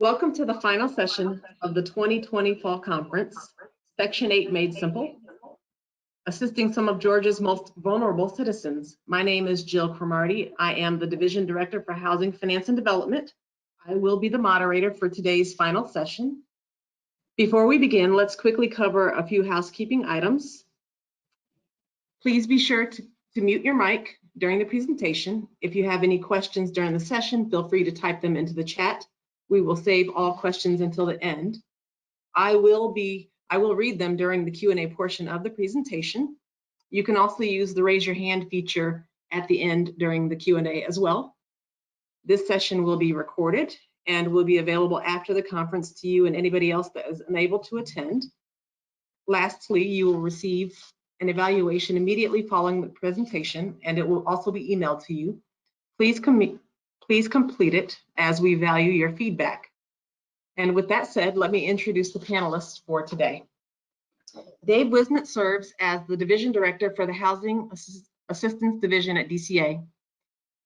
Welcome to the final session of the 2020 Fall Conference, Section 8 Made Simple, assisting some of Georgia's most vulnerable citizens. My name is Jill Cromartie. I am the Division Director for Housing, Finance, and Development. I will be the moderator for today's final session. Before we begin, let's quickly cover a few housekeeping items. Please be sure to mute your mic during the presentation. If you have any questions during the session, feel free to type them into the chat. We will save all questions until the end. I will read them during the Q&A portion of the presentation. You can also use the raise your hand feature at the end during the Q&A as well. This session will be recorded and will be available after the conference to you and anybody else that is unable to attend. Lastly, you will receive an evaluation immediately following the presentation, and it will also be emailed to you. Please complete it as we value your feedback. And with that said, let me introduce the panelists for today. Dave Wisnett serves as the Division Director for the Housing Assistance Division at DCA.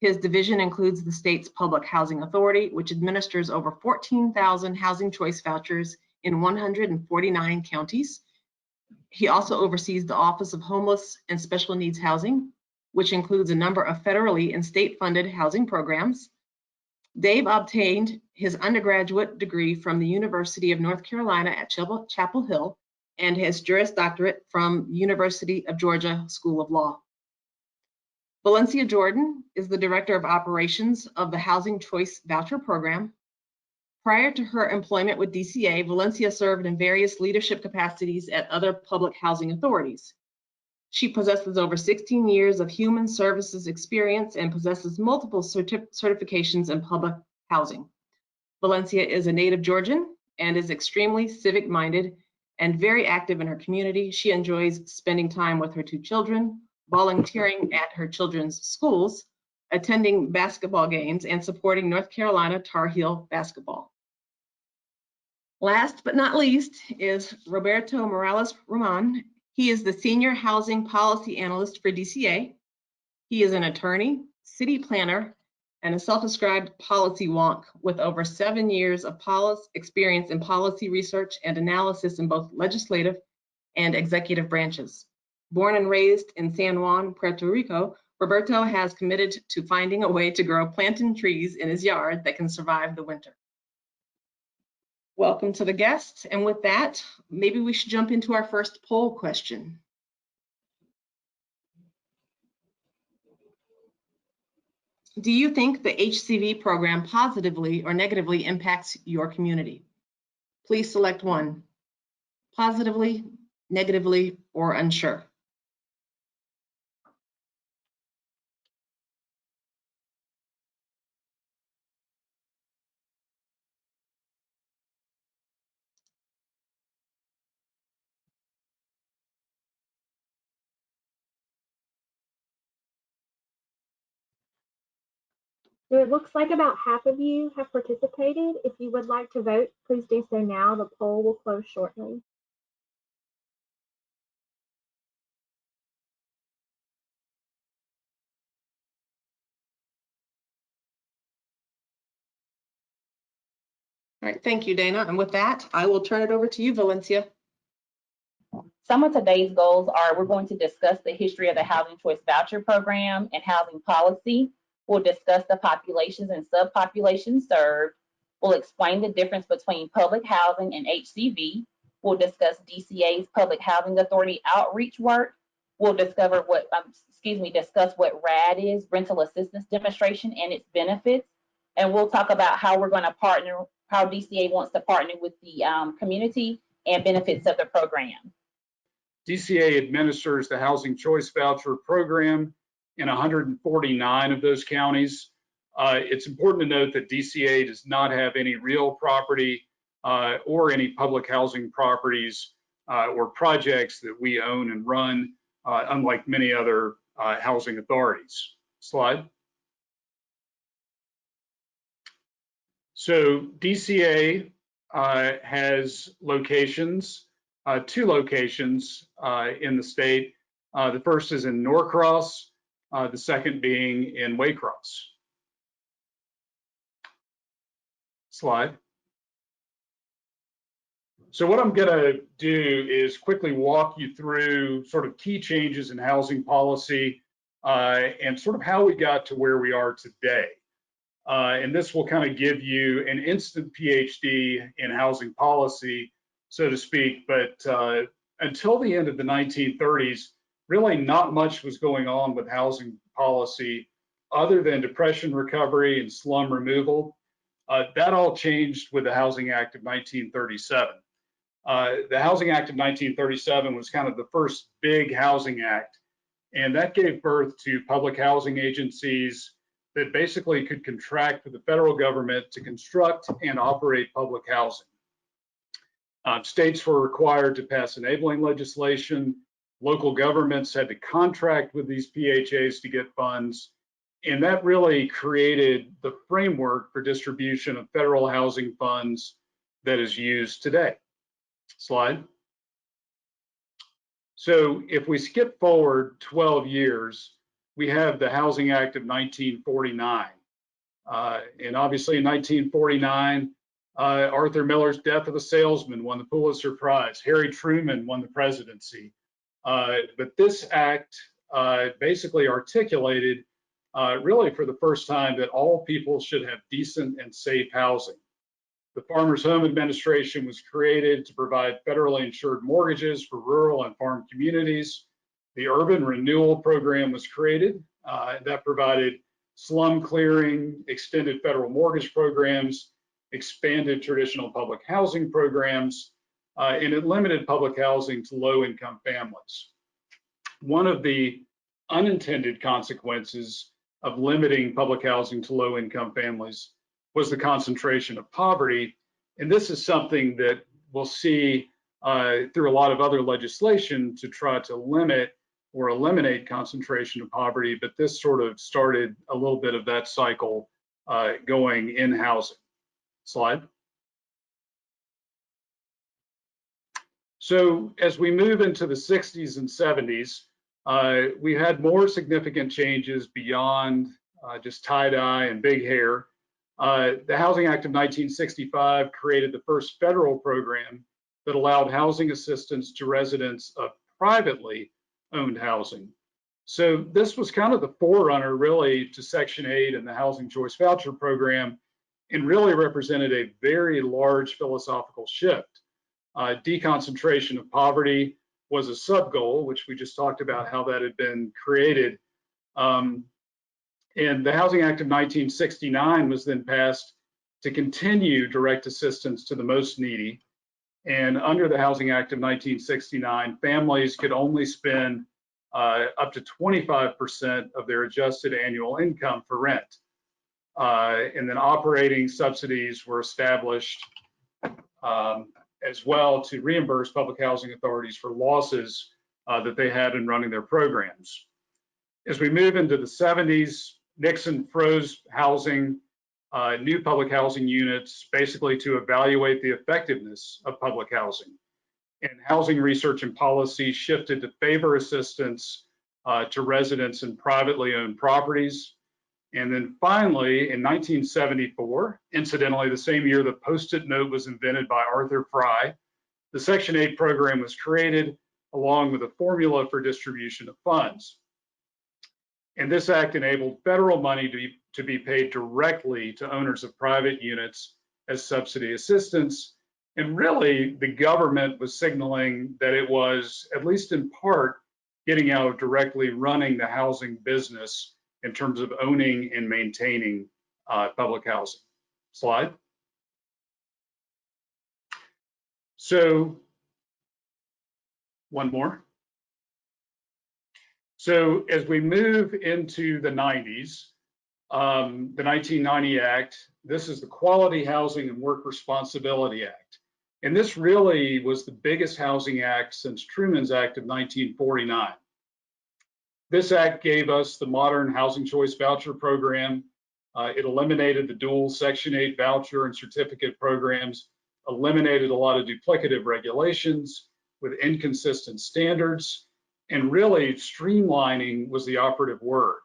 His division includes the state's Public Housing Authority, which administers over 14,000 housing choice vouchers in 149 counties. He also oversees the Office of Homeless and Special Needs Housing, which includes a number of federally and state-funded housing programs. Dave obtained his undergraduate degree from the University of North Carolina at Chapel Hill and his Juris Doctorate from University of Georgia School of Law. Valencia Jordan is the Director of Operations of the Housing Choice Voucher Program. Prior to her employment with DCA, Valencia served in various leadership capacities at other public housing authorities. She possesses over 16 years of human services experience and possesses multiple certifications in public housing. Valencia is a native Georgian and is extremely civic-minded and very active in her community. She enjoys spending time with her two children, volunteering at her children's schools, attending basketball games, and supporting North Carolina Tar Heel basketball. Last but not least is Roberto Morales Roman. He is the Senior Housing Policy Analyst for DCA. He is an attorney, city planner, and a self-described policy wonk with over 7 years of experience in policy research and analysis in both legislative and executive branches. Born and raised in San Juan, Puerto Rico, Roberto has committed to finding a way to grow plantain trees in his yard that can survive the winter. Welcome to the guests, and with that, maybe we should jump into our first poll question. Do you think the HCV program positively or negatively impacts your community? Please select one: positively, negatively, or unsure. So it looks like about half of you have participated. If you would like to vote, please do so now. The poll will close shortly. All right, thank you, Dana. And with that, I will turn it over to you, Valencia. Some of today's goals are: we're going to discuss the history of the Housing Choice Voucher Program and housing policy. We'll discuss the populations and subpopulations served. We'll explain the difference between public housing and HCV. We'll discuss DCA's Public Housing Authority outreach work. We'll discover discuss what RAD is, Rental Assistance Demonstration, and its benefits. And we'll talk about how we're going to partner, how DCA wants to partner with the community and benefits of the program. DCA administers the Housing Choice Voucher Program in 149 of those counties. It's important to note that DCA does not have any real property or any public housing properties or projects that we own and run, unlike many other housing authorities. Slide. So DCA has locations, two locations in the state. The first is in Norcross, the second being in Waycross. Slide. So what I'm going to do is quickly walk you through sort of key changes in housing policy and sort of how we got to where we are today. And this will kind of give you an instant PhD in housing policy, so to speak. But until the end of the 1930s, really not much was going on with housing policy other than depression recovery and slum removal. That all changed with the Housing Act of 1937. The Housing Act of 1937 was kind of the first big housing act, and that gave birth to public housing agencies that basically could contract with the federal government to construct and operate public housing. States were required to pass enabling legislation. Local governments had to contract with these PHAs to get funds. And that really created the framework for distribution of federal housing funds that is used today. Slide. So if we skip forward 12 years, we have the Housing Act of 1949. And obviously in 1949, Arthur Miller's Death of a Salesman won the Pulitzer Prize. Harry Truman won the presidency. But this act basically articulated really for the first time that all people should have decent and safe housing. The Farmers Home Administration was created to provide federally insured mortgages for rural and farm communities. The Urban Renewal Program was created that provided slum clearing, extended federal mortgage programs, expanded traditional public housing programs, and it limited public housing to low-income families. One of the unintended consequences of limiting public housing to low-income families was the concentration of poverty. And this is something that we'll see through a lot of other legislation to try to limit or eliminate concentration of poverty, but this sort of started a little bit of that cycle going in housing. Slide. So as we move into the 60s and 70s, we had more significant changes beyond just tie-dye and big hair. The Housing Act of 1965 created the first federal program that allowed housing assistance to residents of privately owned housing. So this was kind of the forerunner really to Section 8 and the Housing Choice Voucher Program, and really represented a very large philosophical shift. Deconcentration of poverty was a sub-goal, which we just talked about how that had been created. And the Housing Act of 1969 was then passed to continue direct assistance to the most needy. And under the Housing Act of 1969, families could only spend up to 25% of their adjusted annual income for rent. And then operating subsidies were established as well to reimburse public housing authorities for losses that they had in running their programs. As we move into the 70s, Nixon froze housing, new public housing units, basically to evaluate the effectiveness of public housing. And housing research and policy shifted to favor assistance to residents in privately owned properties. And then finally, in 1974, incidentally, the same year the Post-it note was invented by Arthur Fry, the Section 8 program was created along with a formula for distribution of funds. And this act enabled federal money to be paid directly to owners of private units as subsidy assistance. And really, the government was signaling that it was, at least in part, getting out of directly running the housing business in terms of owning and maintaining public housing. Slide. So, one more. So as we move into the 90s, the 1990 Act, this is the Quality Housing and Work Responsibility Act. And this really was the biggest housing act since Truman's Act of 1949. This act gave us the modern Housing Choice Voucher Program. It eliminated the dual Section 8 voucher and certificate programs, eliminated a lot of duplicative regulations with inconsistent standards, and really streamlining was the operative word.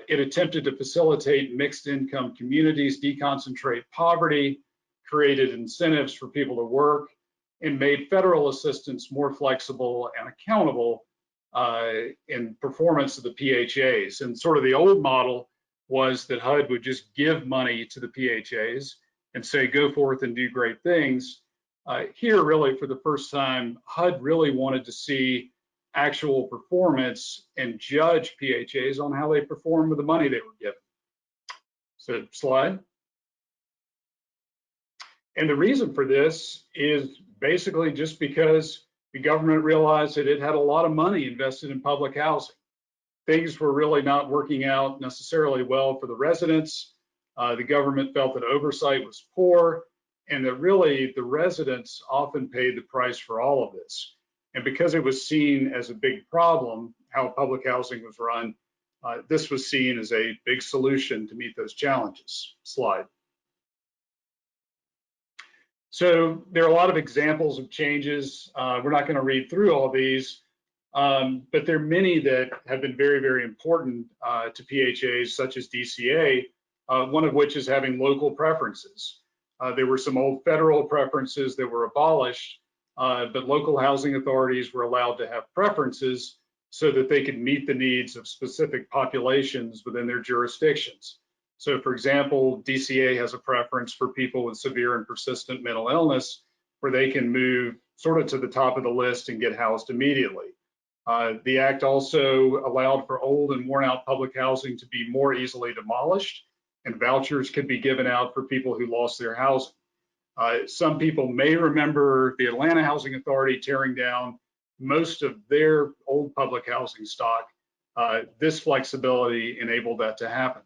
It attempted to facilitate mixed income communities, deconcentrate poverty, created incentives for people to work, and made federal assistance more flexible and accountable in performance of the PHAs. And sort of the old model was that HUD would just give money to the PHAs and say, go forth and do great things. Here, really, for the first time, HUD really wanted to see actual performance and judge PHAs on how they perform with the money they were given. So, slide. And the reason for this is basically just because the government realized that it had a lot of money invested in public housing. Things were really not working out necessarily well for the residents. The government felt that oversight was poor, and that really the residents often paid the price for all of this. And because it was seen as a big problem, how public housing was run, this was seen as a big solution to meet those challenges. Slide. So there are a lot of examples of changes. We're not going to read through all these, but there are many that have been very, very important to PHAs such as DCA, one of which is having local preferences. There were some old federal preferences that were abolished, but local housing authorities were allowed to have preferences so that they could meet the needs of specific populations within their jurisdictions. So, for example, DCA has a preference for people with severe and persistent mental illness, where they can move sort of to the top of the list and get housed immediately. The act also allowed for old and worn out public housing to be more easily demolished, and vouchers could be given out for people who lost their housing. Some people may remember the Atlanta Housing Authority tearing down most of their old public housing stock. This flexibility enabled that to happen.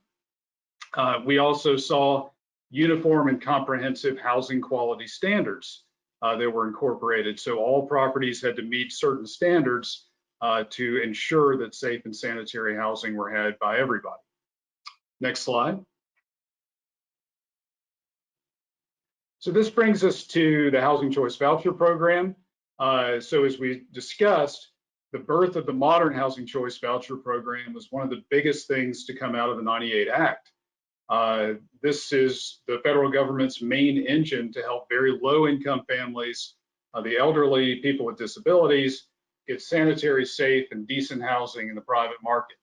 We also saw uniform and comprehensive housing quality standards that were incorporated. So all properties had to meet certain standards to ensure that safe and sanitary housing were had by everybody. Next slide. So this brings us to the Housing Choice Voucher Program. So as we discussed, the birth of the modern Housing Choice Voucher Program was one of the biggest things to come out of the '98 Act. This is the federal government's main engine to help very low-income families, the elderly, people with disabilities, get sanitary, safe, and decent housing in the private market.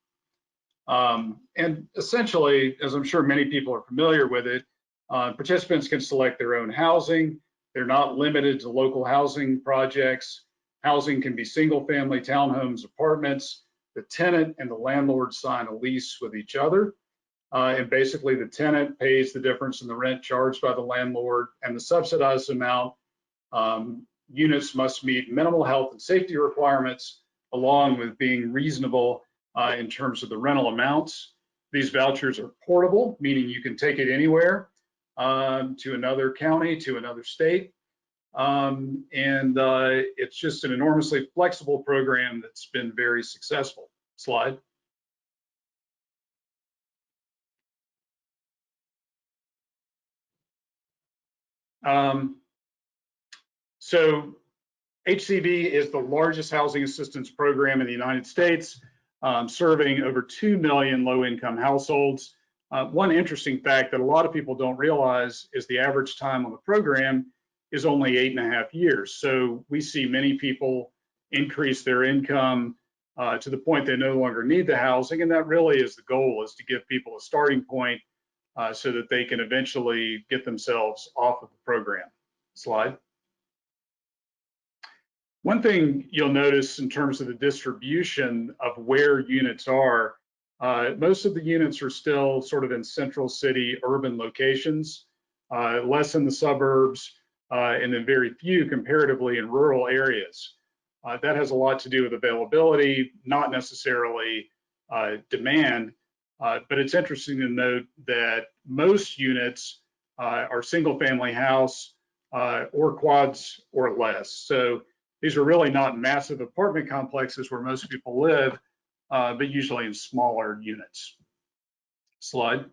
And essentially, as I'm sure many people are familiar with it, participants can select their own housing. They're not limited to local housing projects. Housing can be single-family townhomes, apartments. The tenant and the landlord sign a lease with each other. And basically the tenant pays the difference in the rent charged by the landlord and the subsidized amount. Units must meet minimal health and safety requirements, along with being reasonable in terms of the rental amounts. These vouchers are portable, meaning you can take it anywhere, to another county, to another state. And it's just an enormously flexible program that's been very successful. Slide. So HCV is the largest housing assistance program in the United States, serving over 2 million low-income households. One interesting fact that a lot of people don't realize is the average time on the program is only 8.5 years. So we see many people increase their income to the point they no longer need the housing, and that really is the goal, is to give people a starting point so that they can eventually get themselves off of the program. Slide. One thing you'll notice in terms of the distribution of where units are, most of the units are still sort of in central city urban locations, less in the suburbs, and then very few comparatively in rural areas. That has a lot to do with availability, not necessarily demand, but it's interesting to note that most units are single family house or quads or less. So these are really not massive apartment complexes where most people live, but usually in smaller units. Slide.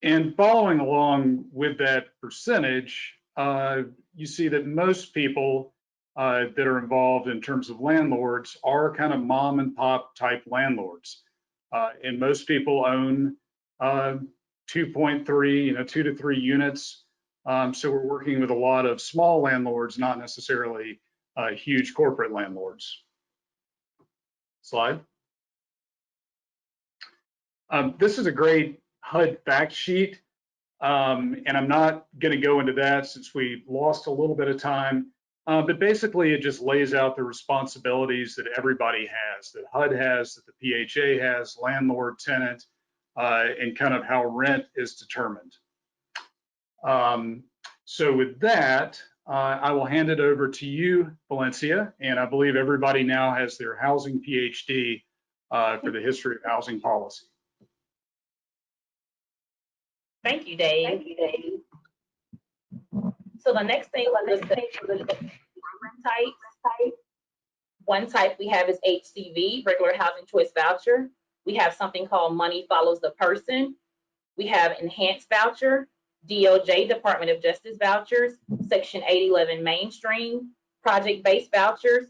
And following along with that percentage, you see that most people that are involved in terms of landlords are kind of mom and pop type landlords. And most people own 2.3, 2 to 3 units So we're working with a lot of small landlords, not necessarily huge corporate landlords. Slide. This is a great HUD fact sheet, and I'm not going to go into that since we lost a little bit of time. But basically, it just lays out the responsibilities that everybody has, that HUD has, that the PHA has, landlord, tenant, and kind of how rent is determined. So with that, I will hand it over to you, Valencia, and I believe everybody now has their housing PhD for the history of housing policy. Thank you, Dave. So the next thing we'll discuss is the program types. One type we have is HCV, regular housing choice voucher. We have something called money follows the person. We have enhanced voucher, DOJ, Department of Justice vouchers, Section 811 mainstream, project-based vouchers,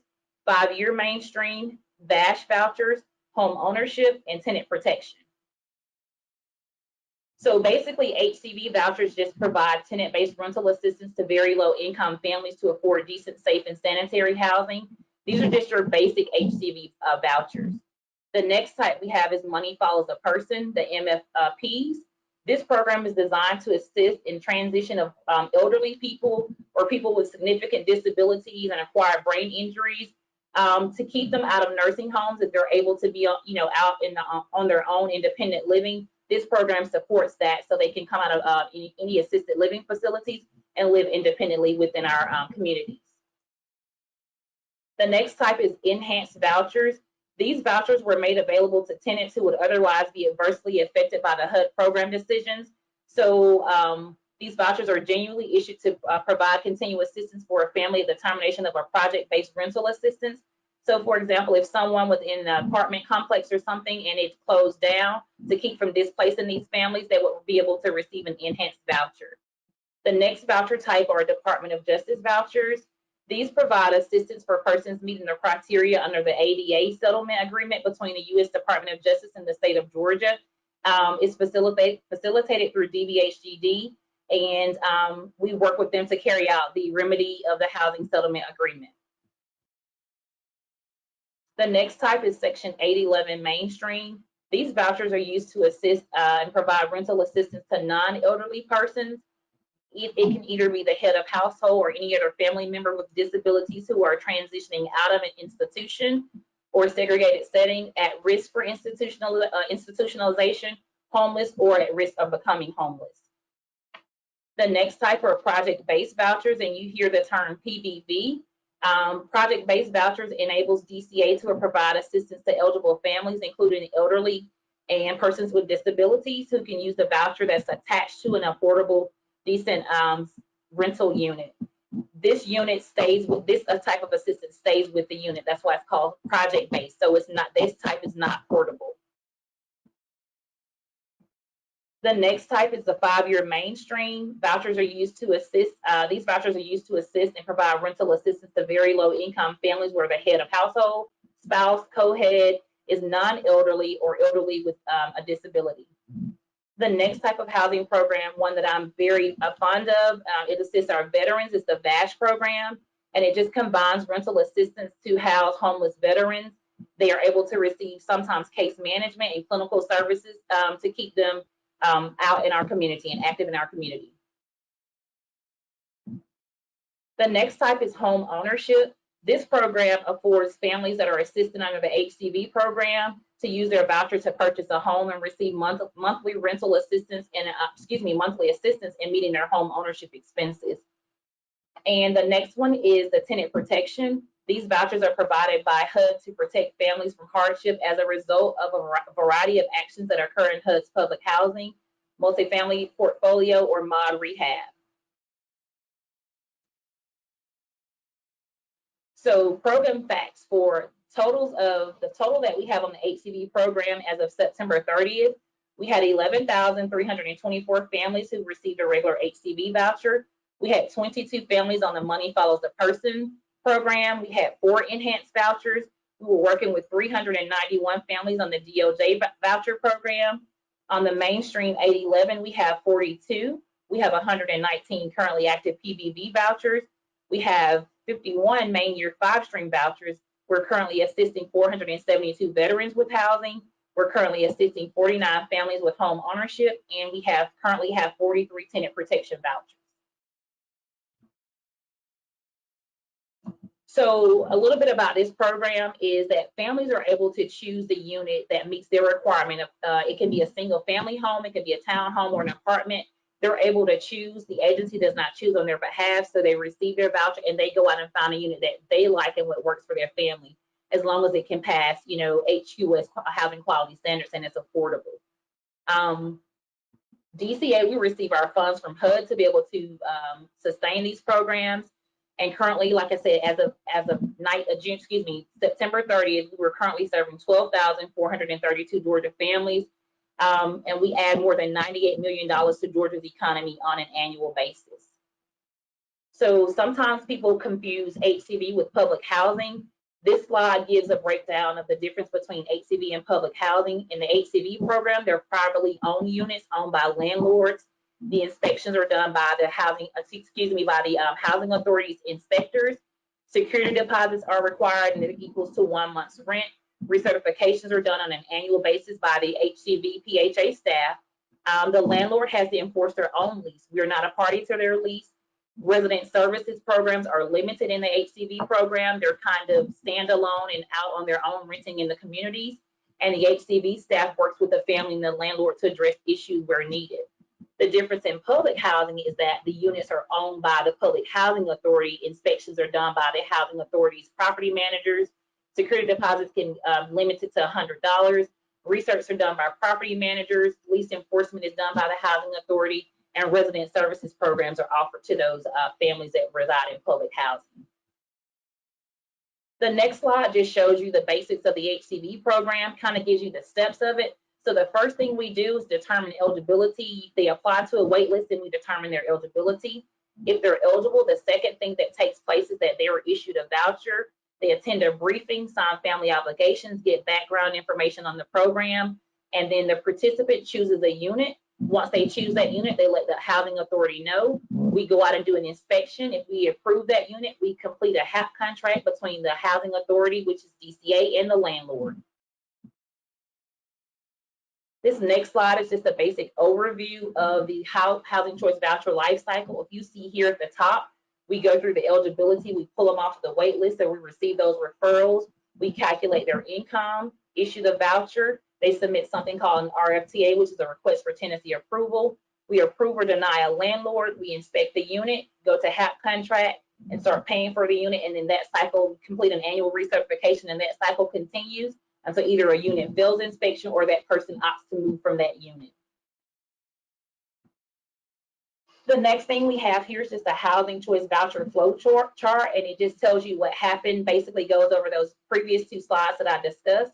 5-year mainstream, VASH vouchers, home ownership, and tenant protection. So basically, HCV vouchers just provide tenant-based rental assistance to very low-income families to afford decent, safe, and sanitary housing. These are just your basic HCV vouchers. The next type we have is money follows a person, the MFPs. This program is designed to assist in transition of elderly people or people with significant disabilities and acquired brain injuries to keep them out of nursing homes if they're able to be, out in on their own independent living. This program supports that so they can come out of any assisted living facilities and live independently within our communities. The next type is enhanced vouchers. These vouchers were made available to tenants who would otherwise be adversely affected by the HUD program decisions. So these vouchers are genuinely issued to provide continuous assistance for a family at the termination of a project-based rental assistance. So for example, if someone was in an apartment complex or something and it's closed down, to keep from displacing these families, they would be able to receive an enhanced voucher. The next voucher type are Department of Justice vouchers. These provide assistance for persons meeting the criteria under the ADA settlement agreement between the U.S. Department of Justice and the state of Georgia. It's facilitated through DBHGD, and we work with them to carry out the remedy of the housing settlement agreement. The next type is Section 811 mainstream. These vouchers are used to assist and provide rental assistance to non-elderly persons. It can either be the head of household or any other family member with disabilities who are transitioning out of an institution or segregated setting at risk for institutionalization, homeless, or at risk of becoming homeless. The next type are project-based vouchers, and you hear the term PBV. Project-based vouchers enables DCA to provide assistance to eligible families, including elderly and persons with disabilities, who can use the voucher that's attached to an affordable, decent rental unit. This unit stays with this type of assistance stays with the unit. That's why it's called project-based. So it's not, this type is not portable. The next type is the 5-year mainstream. Vouchers are used to assist. These vouchers are used to assist and provide rental assistance to very low-income families where the head of household, spouse, co-head is non-elderly or elderly with a disability. The next type of housing program, one that I'm very fond of, it assists our veterans, is the VASH program, and it just combines rental assistance to house homeless veterans. They are able to receive sometimes case management and clinical services to keep them out in our community and active in our community. The next type is home ownership. This program affords families that are assisted under the HCV program to use their voucher to purchase a home and receive monthly rental assistance and monthly assistance in meeting their home ownership expenses. And the next one is the tenant protection. These vouchers are provided by HUD to protect families from hardship as a result of a variety of actions that occur in HUD's public housing, multifamily portfolio, or mod rehab. So program facts for totals of the total that we have on the HCV program as of September 30th, we had 11,324 families who received a regular HCV voucher. We had 22 families on the Money Follows the Person program. We had 4 enhanced vouchers. We were working with 391 families on the DOJ voucher program. On the mainstream 811, we have 42. We have 119 currently active PBV vouchers. We have 51 main year 5-stream vouchers. We're currently assisting 472 veterans with housing. We're currently assisting 49 families with home ownership, and we currently have 43 tenant protection vouchers. So a little bit about this program is that families are able to choose the unit that meets their requirement. It can be a single family home, it can be a townhome or an apartment. They're able to choose. The agency does not choose on their behalf, so they receive their voucher and they go out and find a unit that they like and what works for their family, as long as it can pass, you know, HQS housing quality standards and it's affordable. DCA, we receive our funds from HUD to be able to sustain these programs. And currently, like I said, as of September 30th, we're currently serving 12,432 Georgia families. And we add more than $98 million to Georgia's economy on an annual basis. So sometimes people confuse HCV with public housing. This slide gives a breakdown of the difference between HCV and public housing. In the HCV program, they're privately owned units owned by landlords. The inspections are done by the housing authority's inspectors. Security deposits are required and it equals to 1 month's rent. Recertifications are done on an annual basis by the HCV PHA staff. The landlord has to enforce their own lease. We're not a party to their lease. Resident services programs are limited in the HCV program. They're kind of standalone and out on their own, renting in the communities. And the HCV staff works with the family and the landlord to address issues where needed. The difference in public housing is that the units are owned by the public housing authority. Inspections are done by the housing authority's property managers. Security deposits can limit it to $100. Research are done by property managers. Lease enforcement is done by the housing authority, and resident services programs are offered to those families that reside in public housing. The next slide just shows you the basics of the HCV program, kind of gives you the steps of it. So the first thing we do is determine eligibility. They apply to a wait list and we determine their eligibility. If they're eligible, the second thing that takes place is that they are issued a voucher. They attend a briefing, sign family obligations, get background information on the program, and then the participant chooses a unit. Once they choose that unit, they let the housing authority know. We go out and do an inspection. If we approve that unit, we complete a HAP contract between the housing authority, which is DCA, and the landlord. This next slide is just a basic overview of the housing choice voucher life cycle. If you see here at the top, we go through the eligibility, we pull them off the wait list, and we receive those referrals. We calculate their income, issue the voucher. They submit something called an RFTA, which is a request for tenancy approval. We approve or deny a landlord. We inspect the unit, go to HAP contract, and start paying for the unit. And then that cycle, complete an annual recertification, and that cycle continues until either a unit fails inspection or that person opts to move from that unit. The next thing we have here is just a housing choice voucher flow chart, and it just tells you what happened, basically goes over those previous two slides that I discussed.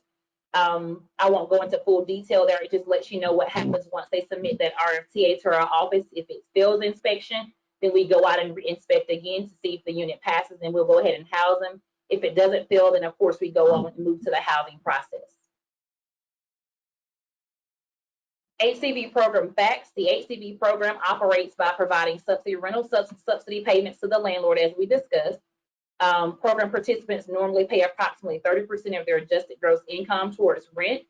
I won't go into full detail there. It just lets you know what happens once they submit that RFTA to our office. If it fails inspection, then we go out and inspect again to see if the unit passes, and we'll go ahead and house them. If it doesn't fail, then of course we go on and move to the housing process. HCV program facts. The HCV program operates by providing subsidy rental subsidy payments to the landlord, as we discussed. Program participants normally pay approximately 30% of their adjusted gross income towards rent.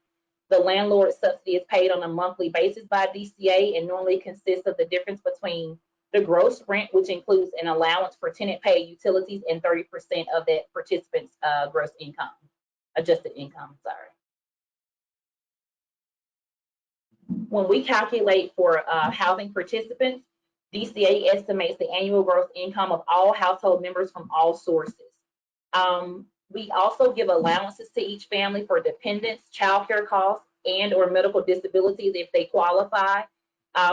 The landlord subsidy is paid on a monthly basis by DCA and normally consists of the difference between the gross rent, which includes an allowance for tenant paid utilities, and 30% of that participant's gross income, adjusted income, sorry. When we calculate for housing participants, DCA estimates the annual gross income of all household members from all sources. We also give allowances to each family for dependents, childcare costs, and or medical disabilities if they qualify.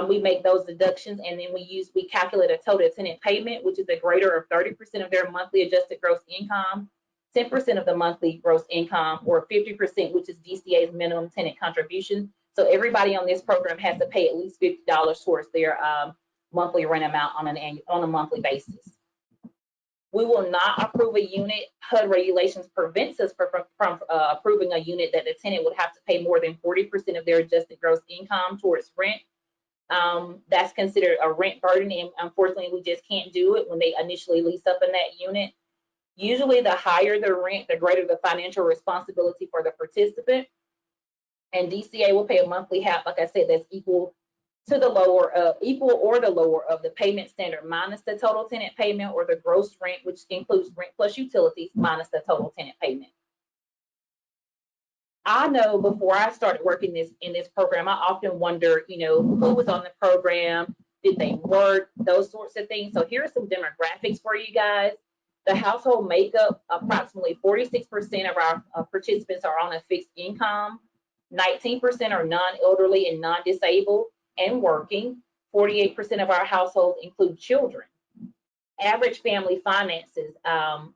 We make those deductions, and then we calculate a total tenant payment, which is a greater of 30% of their monthly adjusted gross income, 10% of the monthly gross income, or 50%, which is DCA's minimum tenant contribution. So everybody on this program has to pay at least $50 towards their monthly rent amount on a monthly basis. We will not approve a unit. HUD regulations prevents us from approving a unit that the tenant would have to pay more than 40% of their adjusted gross income towards rent. That's considered a rent burden, and unfortunately, we just can't do it when they initially lease up in that unit. Usually, the higher the rent, the greater the financial responsibility for the participant. And DCA will pay a monthly half, like I said, that's equal to the lower, equal or the lower of the payment standard minus the total tenant payment, or the gross rent, which includes rent plus utilities minus the total tenant payment. I know before I started working in this program, I often wonder, who was on the program, did they work, those sorts of things. So here are some demographics for you guys. The household makeup, approximately 46% of our participants are on a fixed income. 19% are non-elderly and non-disabled and working. 48% of our households include children. Average family finances,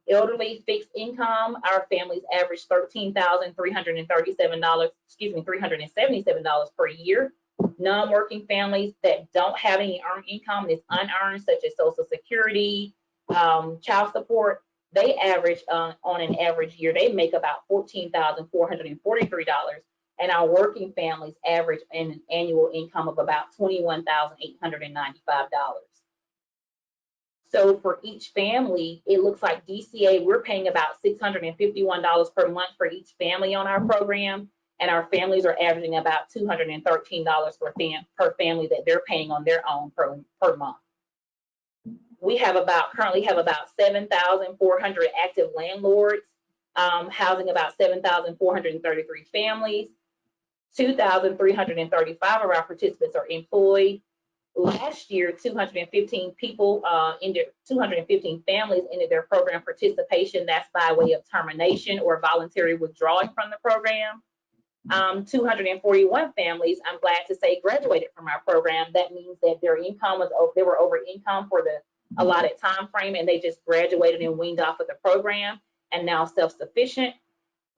elderly fixed income, our families average $13,377 per year. Non-working families that don't have any earned income and is unearned, such as Social Security, child support, they average on an average year, they make about $14,443. And our working families average an annual income of about $21,895. So for each family, it looks like DCA, we're paying about $651 per month for each family on our program, and our families are averaging about $213 per family that they're paying on their own per month. We currently have about 7,400 active landlords, housing about 7,433 families. 2,335 of our participants are employed. Last year, 215 families ended their program participation. That's by way of termination or voluntary withdrawing from the program. 241 families, I'm glad to say, graduated from our program. That means that their income they were over income for the allotted time frame, and they just graduated and weaned off of the program and now self-sufficient.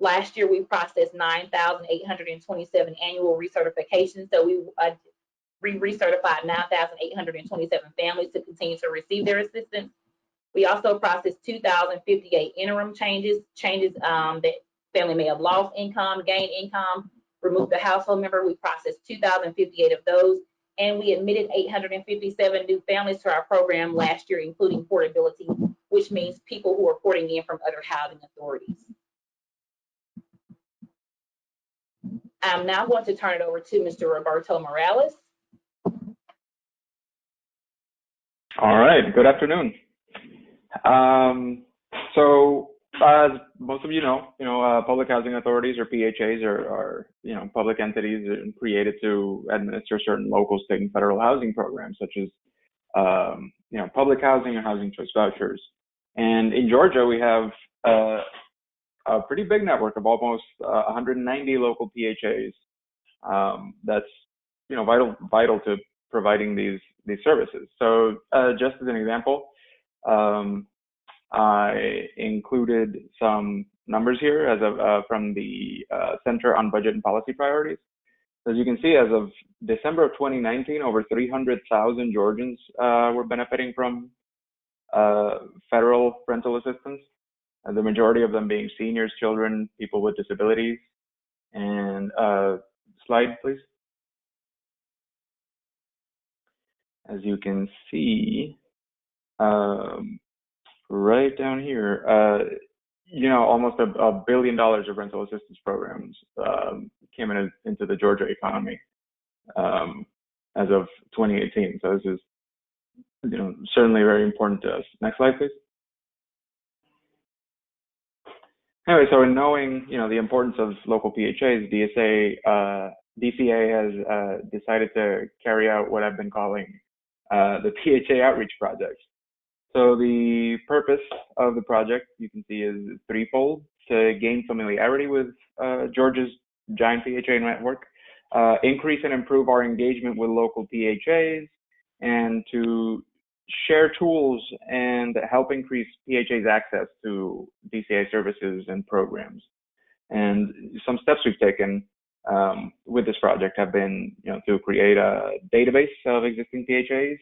Last year, we processed 9,827 annual recertifications. So we recertified 9,827 families to continue to receive their assistance. We also processed 2,058 interim changes that family may have lost income, gained income, removed a household member. We processed 2,058 of those, and we admitted 857 new families to our program last year, including portability, which means people who are porting in from other housing authorities. I'm now going to turn it over to Mr. Roberto Morales. All right, good afternoon. So as most of you know, public housing authorities, or PHAs, are public entities created to administer certain local, state, and federal housing programs, such as public housing or housing choice vouchers. And in Georgia, we have a pretty big network of almost 190 local PHAs. That's vital to providing these services. So just as an example, I included some numbers here as of from the Center on Budget and Policy Priorities. As you can see, as of December of 2019, over 300,000 Georgians were benefiting from federal rental assistance, and the majority of them being seniors, children, people with disabilities. And slide, please. As you can see, right down here, almost $1 billion of rental assistance programs came into the Georgia economy as of 2018. So this is, certainly very important to us. Next slide, please. Anyway, so in knowing, the importance of local PHAs, DCA has decided to carry out what I've been calling the PHA Outreach Project. So the purpose of the project, you can see, is threefold: to gain familiarity with Georgia's giant PHA network, increase and improve our engagement with local PHAs, and to share tools and help increase PHA's access to DCA services and programs. And some steps we've taken with this project have been, to create a database of existing PHAs.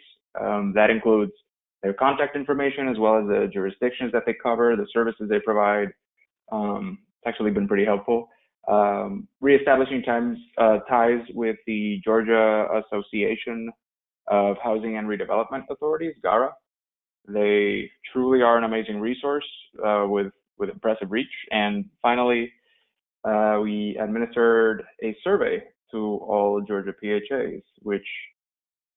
That includes their contact information, as well as the jurisdictions that they cover, the services they provide. It's actually been pretty helpful. Reestablishing ties with the Georgia Association of Housing and Redevelopment Authorities, GARA. They truly are an amazing resource with impressive reach. And finally, we administered a survey to all Georgia PHAs, which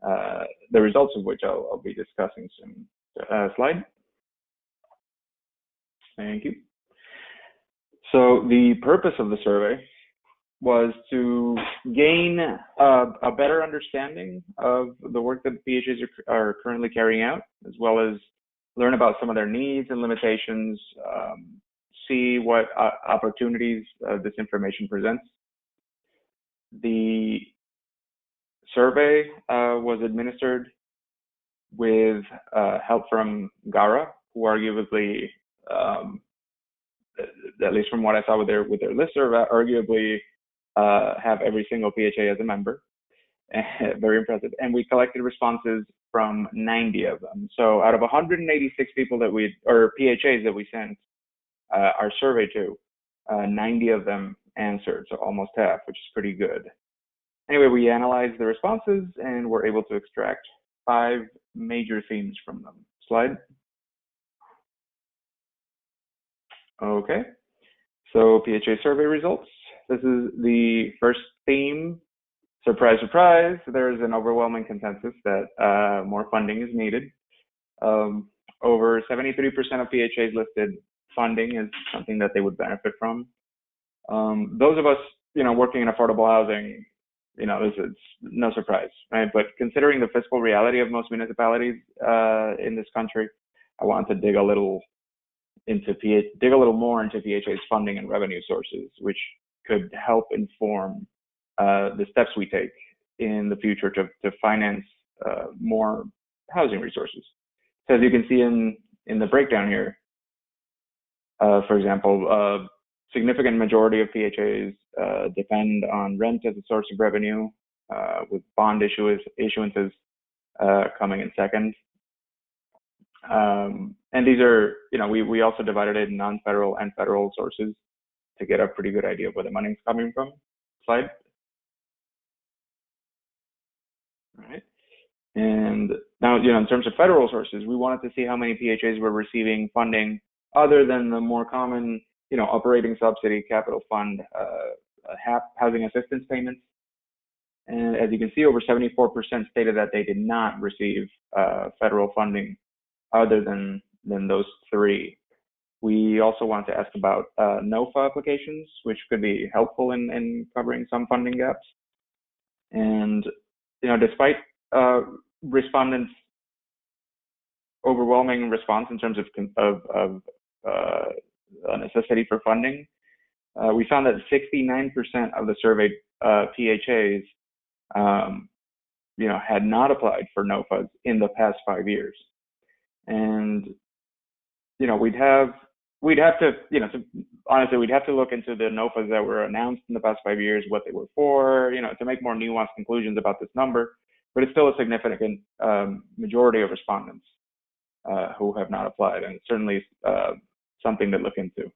the results of which I'll be discussing soon. Slide. Thank you. So the purpose of the survey was to gain a better understanding of the work that PHAs are currently carrying out, as well as learn about some of their needs and limitations, see what opportunities this information presents. The survey was administered with help from GARA, who arguably, at least from what I saw with their listserv, arguably have every single PHA as a member. Very impressive. And we collected responses from 90 of them. So out of 186 people or PHAs that we sent our survey to, 90 of them answered, so almost half, which is pretty good. Anyway, we analyzed the responses and were able to extract 5 major themes from them. Slide. Okay, so PHA survey results. This is the first theme. Surprise, surprise, there is an overwhelming consensus that more funding is needed. Over 73% of PHAs listed funding is something that they would benefit from. Those of us, working in affordable housing, it's no surprise, right? But considering the fiscal reality of most municipalities in this country, I wanted to dig a little more into PHA's funding and revenue sources, which could help inform the steps we take in the future to finance more housing resources. So as you can see in the breakdown here, for example, significant majority of PHAs depend on rent as a source of revenue, with bond issuances coming in second. And these are, we also divided it in non-federal and federal sources to get a pretty good idea of where the money's coming from. Slide. All right. And now, in terms of federal sources, we wanted to see how many PHAs were receiving funding other than the more common, operating subsidy, capital fund, housing assistance payments. And as you can see, over 74% stated that they did not receive federal funding other than those 3. We also want to ask about NOFA applications, which could be helpful in covering some funding gaps. And, despite respondents' overwhelming response in terms of a necessity for funding, we found that 69% of the surveyed PHAs, had not applied for NOFAs in the past 5 years. And, we'd have to, honestly, we'd have to look into the NOFAs that were announced in the past 5 years, what they were for, to make more nuanced conclusions about this number. But it's still a significant majority of respondents who have not applied, and it's certainly something to look into.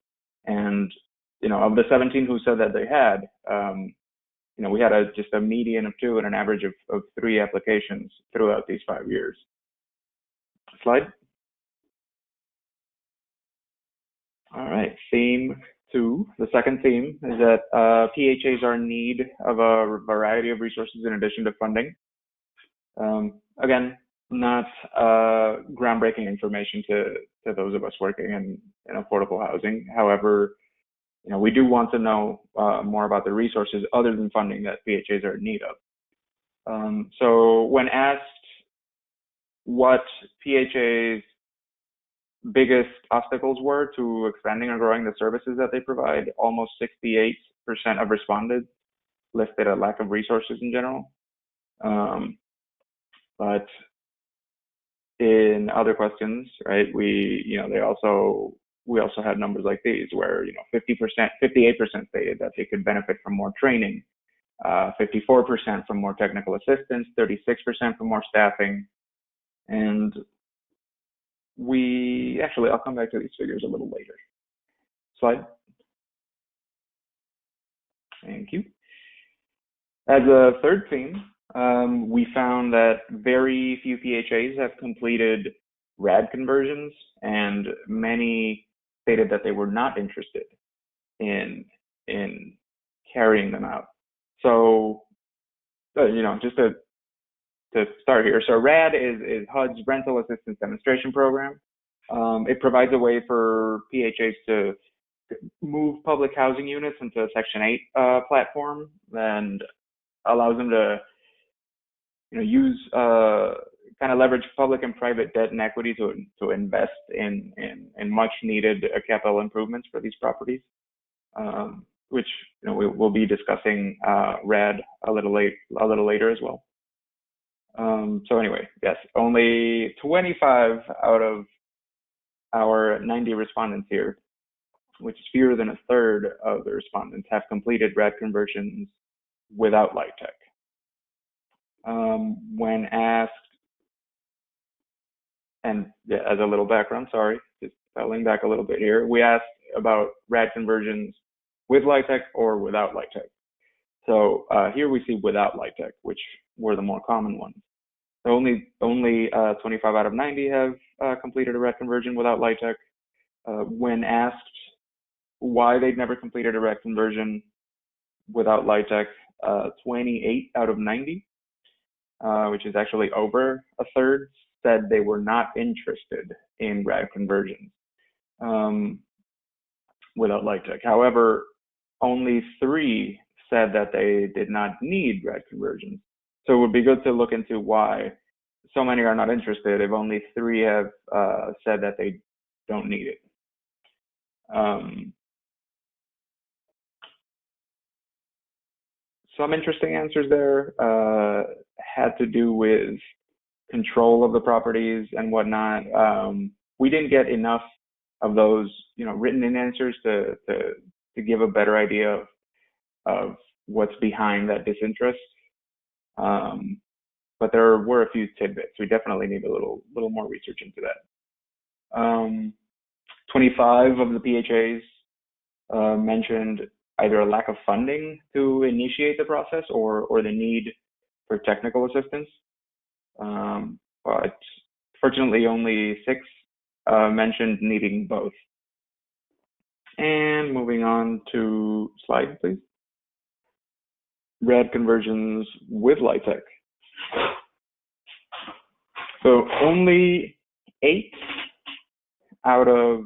And, of the 17 who said that they had, we had just a median of 2 and an average of 3 applications throughout these 5 years. Slide. All right, theme 2. The second theme is that PHAs are in need of a variety of resources in addition to funding. Again, not groundbreaking information to those of us working in affordable housing. However, we do want to know more about the resources other than funding that PHAs are in need of. So when asked what PHAs biggest obstacles were to expanding and growing the services that they provide, almost 68% of respondents listed a lack of resources in general. But in other questions, right, we also had numbers like these where 58% stated that they could benefit from more training, 54% from more technical assistance, 36% from more staffing, and I'll come back to these figures a little later. Slide. Thank you. As a third theme, We found that very few PHAs have completed RAD conversions, and many stated that they were not interested in carrying them out. So, just to start here, so RAD is HUD's Rental Assistance Demonstration Program. It provides a way for PHAs to move public housing units into a Section 8 platform, and allows them to use kind of leverage public and private debt and equity to invest in much needed capital improvements for these properties, which we'll be discussing RAD a little later as well. So anyway, yes, only 25 out of our 90 respondents here, which is fewer than a third of the respondents, have completed RAD conversions without LIHTC. When asked, and as a little background, sorry, just falling back a little bit here, we asked about RAD conversions with LIHTC or without LIHTC. So here we see without LIHTC, which were the more common ones. So only 25 out of 90 have completed a RAD conversion without LIHTC. When asked why they'd never completed a RAD conversion without LIHTC, 28 out of 90, which is actually over a third, said they were not interested in RAD conversions without LIHTC. However, only 3 said that they did not need RAD conversions. So it would be good to look into why so many are not interested if only 3 have said that they don't need it. Some interesting answers there had to do with control of the properties and whatnot. We didn't get enough of those, written in answers to give a better idea of what's behind that disinterest. But there were a few tidbits. We definitely need a little more research into that. 25 of the PHAs mentioned either a lack of funding to initiate the process or the need for technical assistance. But fortunately, only 6 mentioned needing both. And moving on to slide, please. RAD conversions with LIHTC. So only 8 out of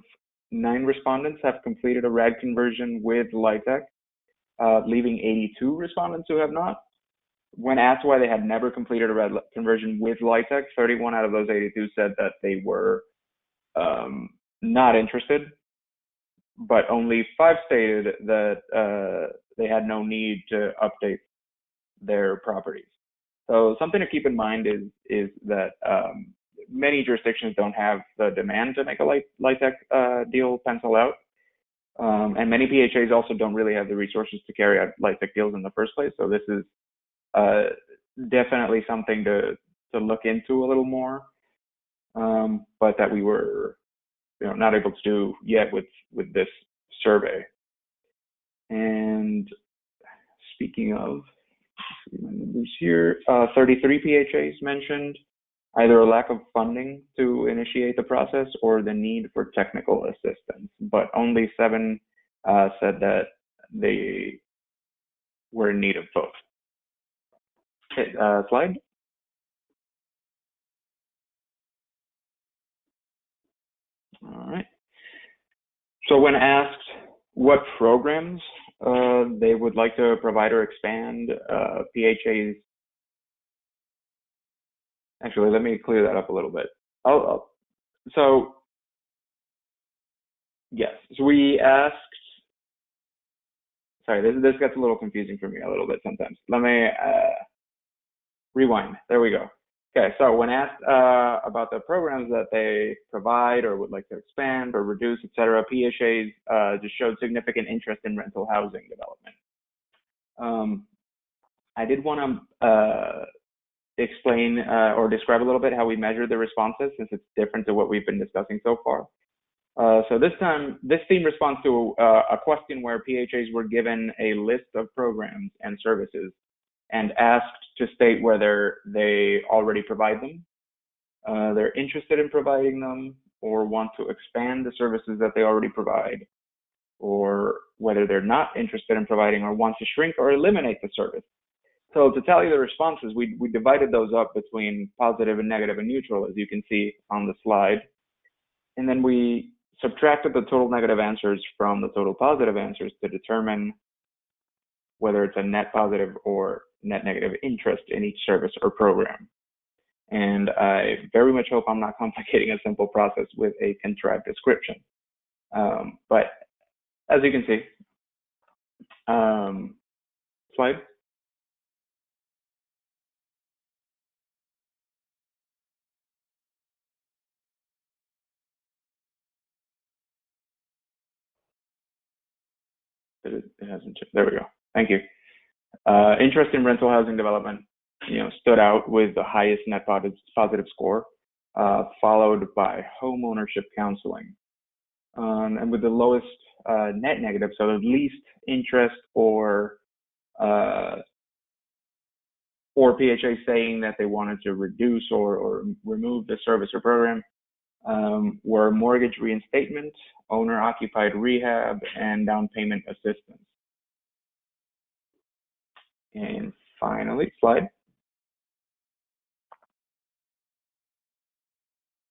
9 respondents have completed a RAD conversion with LIHTC, leaving 82 respondents who have not. When asked why they had never completed a RAD conversion with LIHTC, 31 out of those 82 said that they were not interested, but only 5 stated that they had no need to update their properties. So something to keep in mind is that many jurisdictions don't have the demand to make a LIHTC deal pencil out. And many PHAs also don't really have the resources to carry out LIHTC deals in the first place. So this is definitely something to look into a little more, but that we were not able to do yet with this survey. And speaking of, my numbers here, 33 PHAs mentioned either a lack of funding to initiate the process or the need for technical assistance, but only 7 said that they were in need of both. Okay, slide. All right. So when asked what programs they would like to provide or expand, PHAs. Actually, let me clear that up a little bit. So yes, so we asked. Sorry, this gets a little confusing for me a little bit sometimes. Let me rewind. There we go. Okay, so when asked about the programs that they provide or would like to expand or reduce, et cetera, PHAs just showed significant interest in rental housing development. I did want to explain or describe a little bit how we measure the responses, since it's different to what we've been discussing so far. So this team responds to a question where PHAs were given a list of programs and services and asked to state whether they already provide them, they're interested in providing them, or want to expand the services that they already provide, or whether they're not interested in providing or want to shrink or eliminate the service. So to tally the responses, we divided those up between positive and negative and neutral, as you can see on the slide. And then we subtracted the total negative answers from the total positive answers to determine whether it's a net positive or net negative interest in each service or program. And I very much hope I'm not complicating a simple process with a contrived description. But as you can see, slide. It hasn't, there we go. Thank you. Interest in rental housing development, stood out with the highest net positive score, followed by home ownership counseling. And with the lowest net negative, so the least interest or PHA saying that they wanted to reduce or remove the service or program, were mortgage reinstatement, owner-occupied rehab, and down payment assistance. And finally, slide.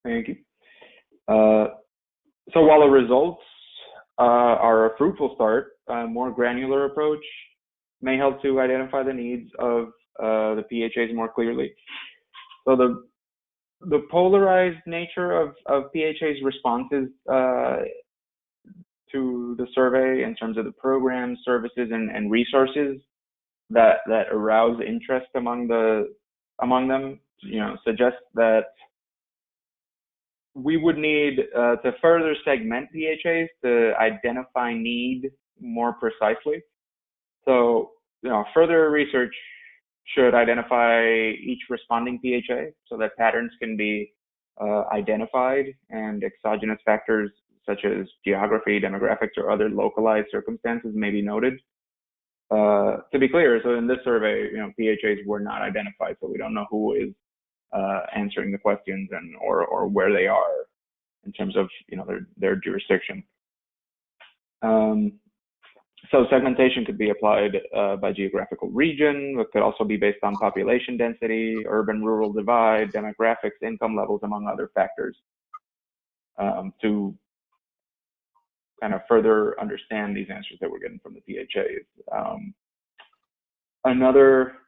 Thank you. So while the results are a fruitful start, a more granular approach may help to identify the needs of the PHAs more clearly. So the polarized nature of PHA's responses to the survey in terms of the programs, services, and resources that arouse interest among them, suggests that we would need to further segment PHAs to identify need more precisely. So, further research should identify each responding PHA so that patterns can be identified and exogenous factors such as geography, demographics, or other localized circumstances may be noted. To be clear, so in this survey, PHAs were not identified, so we don't know who is answering the questions or where they are in terms of their jurisdiction. So segmentation could be applied by geographical region. It could also be based on population density, urban-rural divide, demographics, income levels, among other factors, to kind of further understand these answers that we're getting from the PHAs. Another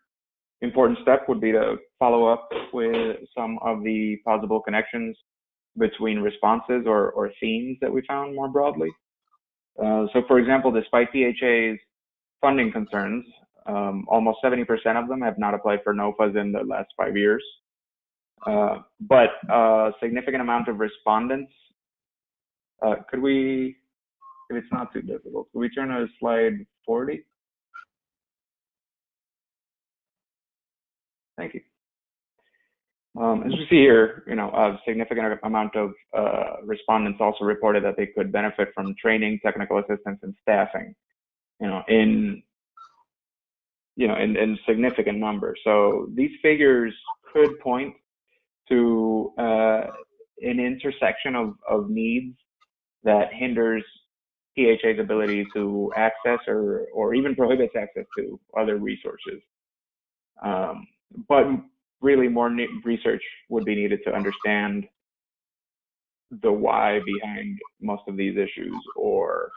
important step would be to follow up with some of the possible connections between responses or themes that we found more broadly. So for example, despite PHA's funding concerns, almost 70% of them have not applied for NOFAs in the last 5 years. But a significant amount of respondents, could we, if it's not too difficult, could we turn to slide 40? Thank you. As you see here, a significant amount of respondents also reported that they could benefit from training, technical assistance, and staffing, in significant numbers. So these figures could point to an intersection of needs that hinders PHA's ability to access or even prohibits access to other resources. But really more research would be needed to understand the why behind most of these issues, or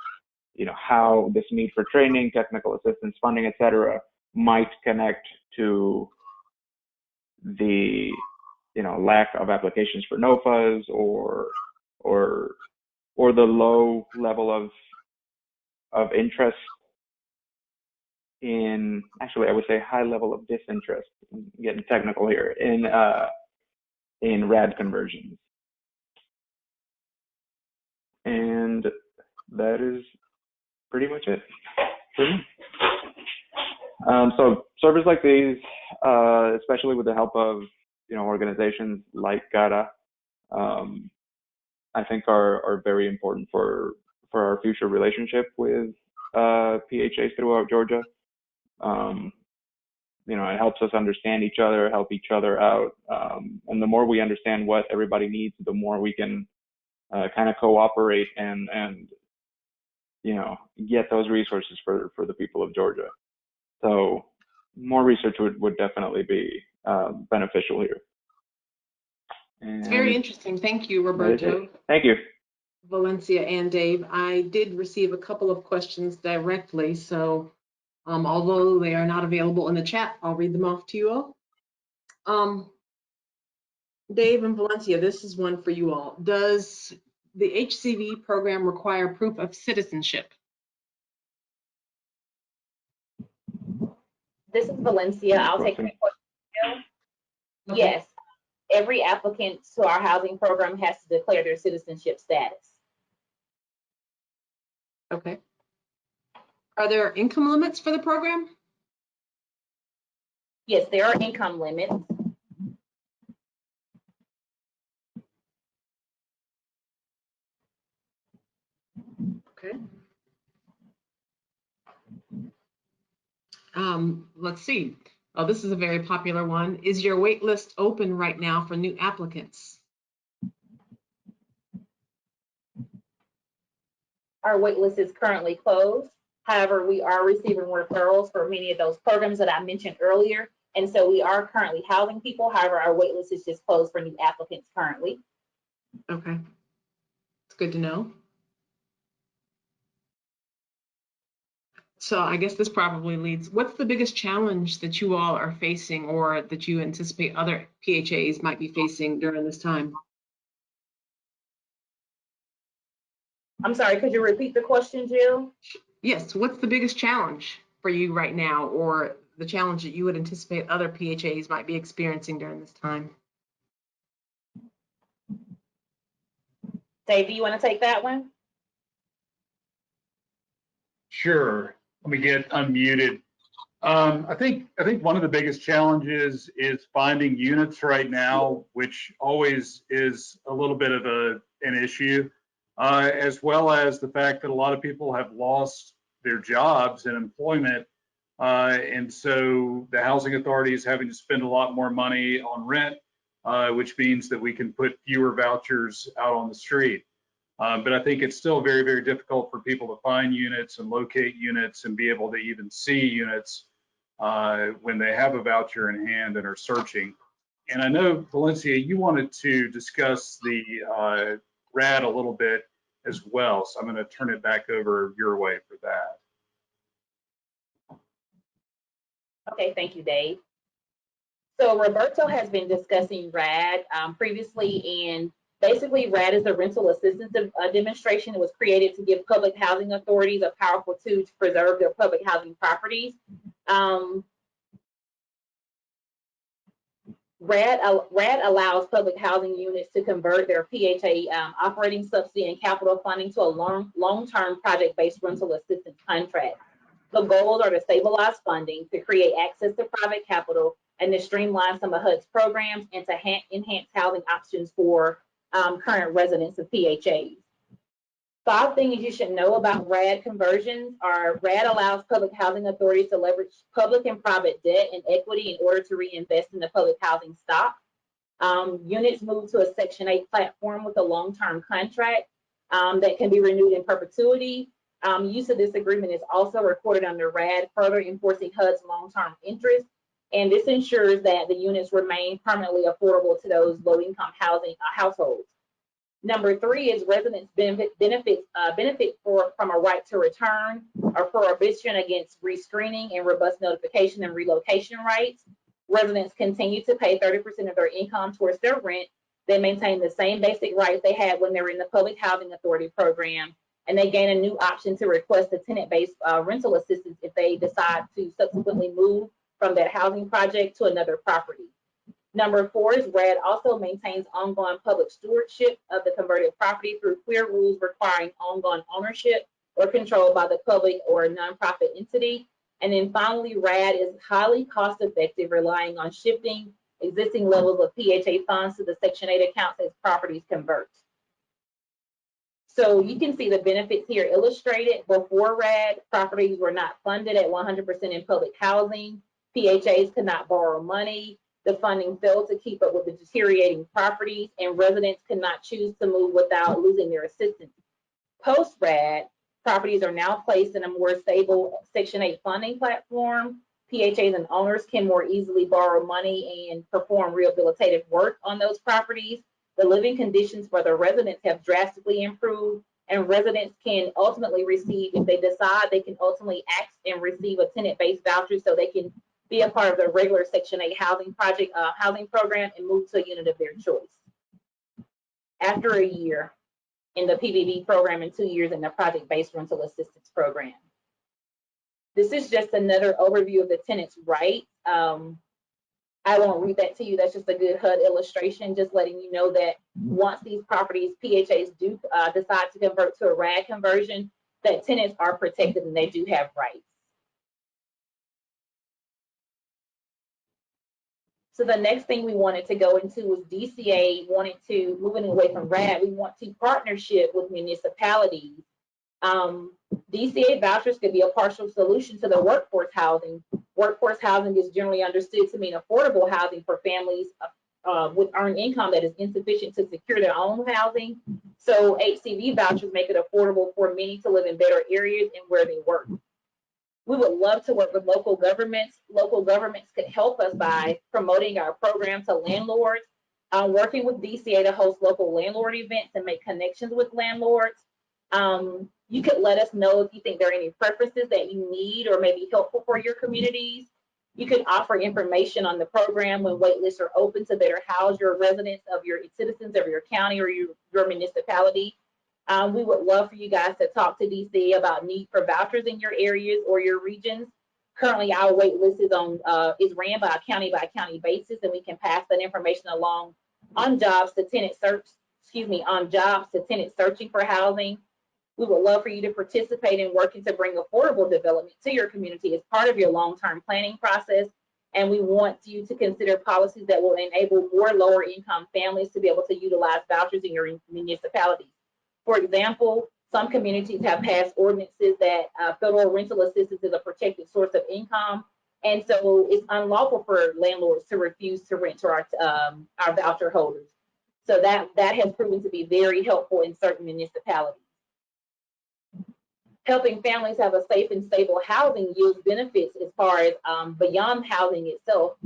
how this need for training, technical assistance, funding, etc., might connect to the lack of applications for NOFAs or the low level of interest in, actually I would say high level of disinterest, I'm getting technical here, in RAD conversions. And that is pretty much it for me. So surveys like these, especially with the help of organizations like GATA, I think are very important for our future relationship with PHAs throughout Georgia. it helps us understand each other, help each other out. And the more we understand what everybody needs, the more we can kind of cooperate and get those resources for the people of Georgia. So more research would definitely be beneficial here. It's very interesting. Thank you, Roberto. Thank you. Valencia and Dave. I did receive a couple of questions directly, so although they are not available in the chat, I'll read them off to you all. Dave and Valencia, this is one for you all. Does the HCV program require proof of citizenship? This is Valencia. I'll take that question. Okay. Yes, every applicant to our housing program has to declare their citizenship status. Okay. Are there income limits for the program? Yes, there are income limits. Okay. Let's see. Oh, this is a very popular one. Is your wait list open right now for new applicants? Our wait list is currently closed. However, we are receiving referrals for many of those programs that I mentioned earlier. And so we are currently housing people. However, our wait list is just closed for new applicants currently. Okay. It's good to know. So I guess this probably leads, what's the biggest challenge that you all are facing or that you anticipate other PHAs might be facing during this time? I'm sorry, could you repeat the question, Jill? Yes, what's the biggest challenge for you right now, or the challenge that you would anticipate other PHAs might be experiencing during this time? Dave, do you want to take that one? Sure. Let me get unmuted. I think one of the biggest challenges is finding units right now, which always is a little bit of an issue, as well as the fact that a lot of people have lost their jobs and employment. And so the housing authority is having to spend a lot more money on rent, which means that we can put fewer vouchers out on the street. But I think it's still very, very difficult for people to find units and locate units and be able to even see units when they have a voucher in hand and are searching. And I know, Valencia, you wanted to discuss the RAD a little bit as well. So I'm going to turn it back over your way for that. Okay, thank you, Dave. So Roberto has been discussing RAD previously, and basically RAD is the rental assistance demonstration. It was created to give public housing authorities a powerful tool to preserve their public housing properties. RAD allows public housing units to convert their PHA operating subsidy and capital funding to a long-term project-based rental assistance contract. The goals are to stabilize funding, to create access to private capital, and to streamline some of HUD's programs and to enhance housing options for current residents of PHAs. 5 things you should know about RAD conversions are RAD allows public housing authorities to leverage public and private debt and equity in order to reinvest in the public housing stock. Units move to a Section 8 platform with a long-term contract that can be renewed in perpetuity. Use of this agreement is also recorded under RAD, further enforcing HUD's long-term interest. And this ensures that the units remain permanently affordable to those low-income housing households. Number 3 is residents benefit from a right to return, or prohibition against rescreening and robust notification and relocation rights. Residents continue to pay 30% of their income towards their rent. They maintain the same basic rights they had when they were in the Public Housing Authority program, and they gain a new option to request a tenant-based rental assistance if they decide to subsequently move from that housing project to another property. Number 4 is RAD also maintains ongoing public stewardship of the converted property through clear rules requiring ongoing ownership or control by the public or a nonprofit entity. And then finally, RAD is highly cost-effective, relying on shifting existing levels of PHA funds to the Section 8 accounts as properties convert. So you can see the benefits here illustrated. Before RAD, properties were not funded at 100% in public housing. PHAs could not borrow money. The funding failed to keep up with the deteriorating properties, and residents could not choose to move without losing their assistance. Post-RAD, properties are now placed in a more stable Section 8 funding platform. PHAs and owners can more easily borrow money and perform rehabilitative work on those properties. The living conditions for the residents have drastically improved, and residents can ultimately receive, if they decide, they can ultimately ask and receive a tenant-based voucher so they can be a part of the regular Section 8 housing program and move to a unit of their choice. After a year in the PBB program and 2 years in the project-based rental assistance program. This is just another overview of the tenant's rights. I won't read that to you. That's just a good HUD illustration, just letting you know that once these properties, PHAs do decide to convert to a RAD conversion, that tenants are protected and they do have rights. So the next thing we wanted to go into was DCA wanted to, moving away from RAD, we want to partnership with municipalities. DCA vouchers could be a partial solution to the workforce housing. Workforce housing is generally understood to mean affordable housing for families with earned income that is insufficient to secure their own housing. So HCV vouchers make it affordable for many to live in better areas and where they work. We would love to work with local governments. Local governments could help us by promoting our program to landlords, working with DCA to host local landlord events and make connections with landlords. You could let us know if you think there are any preferences that you need or may be helpful for your communities. You could offer information on the program when wait lists are open to better house your residents of your citizens of your county or your municipality. We would love for you guys to talk to DCA about need for vouchers in your areas or your regions. Currently, our wait list is ran by a county basis, and we can pass that information along on jobs to tenants searching for housing. We would love for you to participate in working to bring affordable development to your community as part of your long-term planning process. And we want you to consider policies that will enable more lower income families to be able to utilize vouchers in your municipalities. For example, some communities have passed ordinances that federal rental assistance is a protected source of income. And so it's unlawful for landlords to refuse to rent to our voucher holders. So that has proven to be very helpful in certain municipalities. Helping families have a safe and stable housing yields benefits as far as beyond housing itself.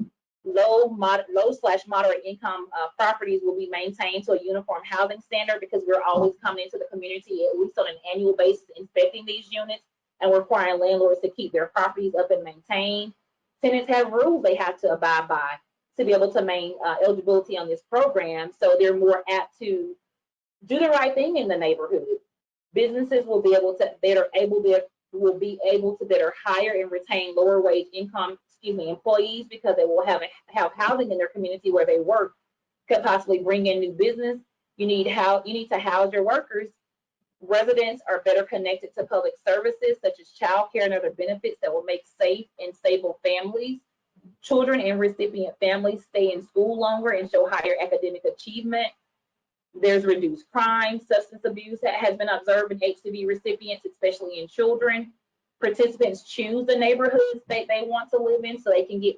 Low/moderate income properties will be maintained to a uniform housing standard because we're always coming into the community at least on an annual basis inspecting these units and requiring landlords to keep their properties up and maintained. Tenants have rules they have to abide by to be able to maintain eligibility on this program, so they're more apt to do the right thing in the neighborhood. Businesses will be able to better hire and retain lower wage employees because they will have housing in their community where they work. Could possibly bring in new business. You need to house your workers. Residents are better connected to public services such as childcare and other benefits that will make safe and stable families. Children and recipient families stay in school longer and show higher academic achievement. There's reduced crime, substance abuse that has been observed in HCV recipients, especially in children. Participants choose the neighborhoods they want to live in so they can get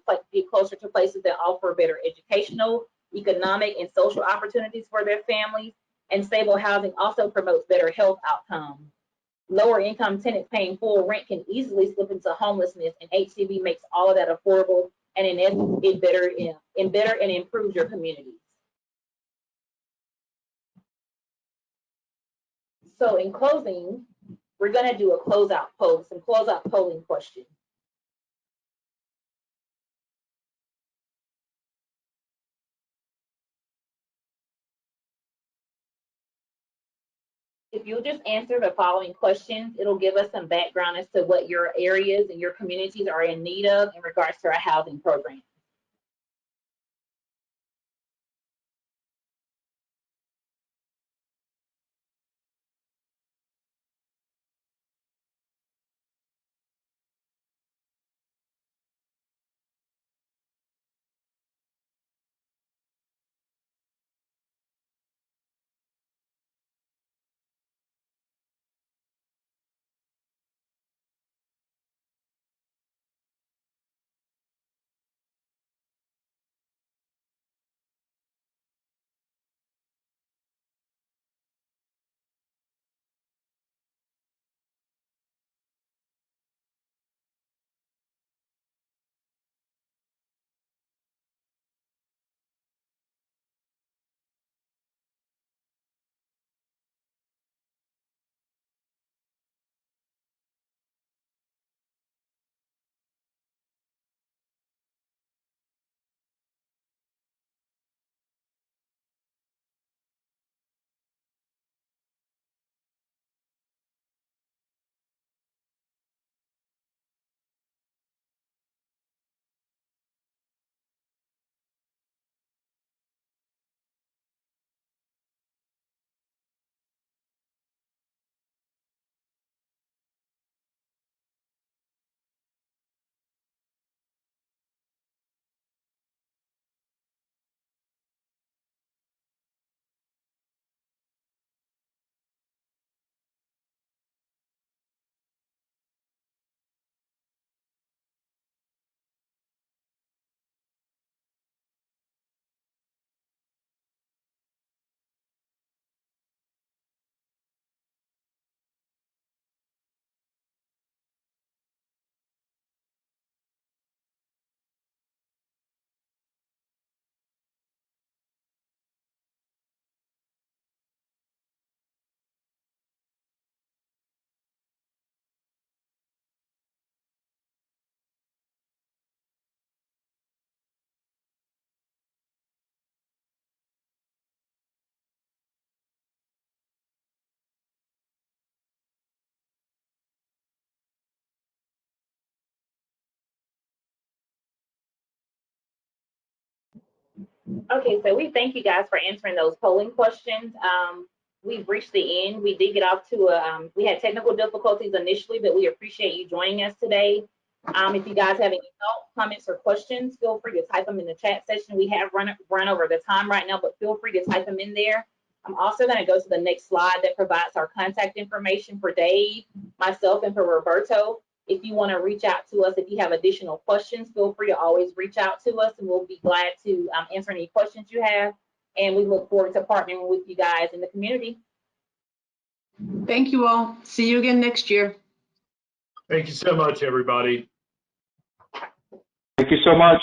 closer to places that offer better educational, economic, and social opportunities for their families. And stable housing also promotes better health outcomes. Lower income tenants paying full rent can easily slip into homelessness, and HCV makes all of that affordable, and in essence, it better and improves your communities. So in closing, we're going to do a some closeout polling questions. If you'll just answer the following questions, it'll give us some background as to what your areas and your communities are in need of in regards to our housing program. Okay, so we thank you guys for answering those polling questions. We've reached the end. We did get off to we had technical difficulties initially, but we appreciate you joining us today. If you guys have any thoughts, comments, or questions, feel free to type them in the chat section. We have run over the time right now, but feel free to type them in there. I'm also going to go to the next slide that provides our contact information for Dave, myself, and for Roberto. If you want to reach out to us, if you have additional questions, feel free to always reach out to us, and we'll be glad to answer any questions you have. And we look forward to partnering with you guys in the community. Thank you all. See you again next year. Thank you so much, everybody. Thank you so much.